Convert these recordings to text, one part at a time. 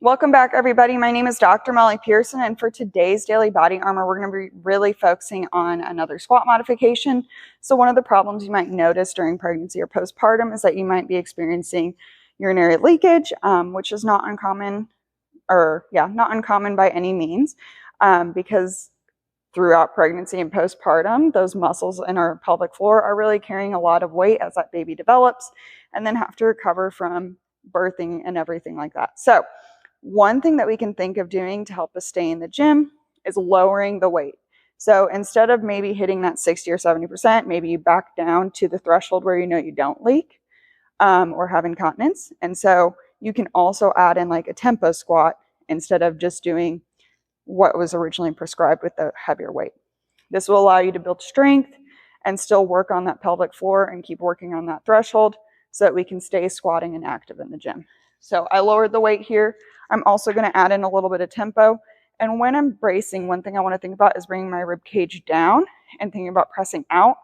Welcome back, everybody. My name is Dr. Molly Pearson, and for today's Daily Body Armor, we're going to be really focusing on another squat modification. So one of the problems you might notice during pregnancy or postpartum is that you might be experiencing urinary leakage, which is not uncommon, not uncommon by any means, because throughout pregnancy and postpartum, those muscles in our pelvic floor are really carrying a lot of weight as that baby develops, and then have to recover from birthing and everything like that. So one thing that we can think of doing to help us stay in the gym is lowering the weight. So instead of maybe hitting that 60 or 70%, maybe you back down to the threshold where you know you don't leak or have incontinence. And so you can also add in like a tempo squat instead of just doing what was originally prescribed with the heavier weight. This will allow you to build strength and still work on that pelvic floor and keep working on that threshold so that we can stay squatting and active in the gym. So I lowered the weight here. I'm also going to add in a little bit of tempo. And when I'm bracing, one thing I want to think about is bringing my rib cage down and thinking about pressing out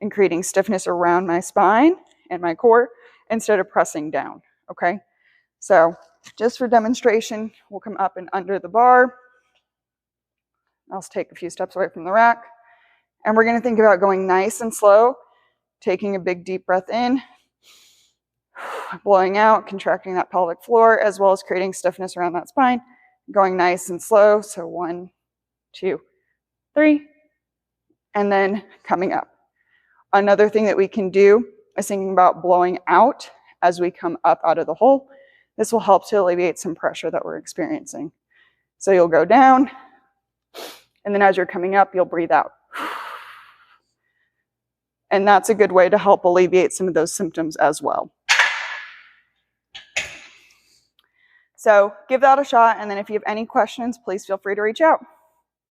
and creating stiffness around my spine and my core instead of pressing down, okay? So just for demonstration, we'll come up and under the bar. I'll take a few steps away from the rack. And we're going to think about going nice and slow, taking a big deep breath in, blowing out, contracting that pelvic floor, as well as creating stiffness around that spine, going nice and slow. So 1, 2, 3, and then coming up. Another thing that we can do is thinking about blowing out as we come up out of the hole. This will help to alleviate some pressure that we're experiencing. So you'll go down, and then as you're coming up, you'll breathe out. And that's a good way to help alleviate some of those symptoms as well. So give that a shot, and then if you have any questions, please feel free to reach out.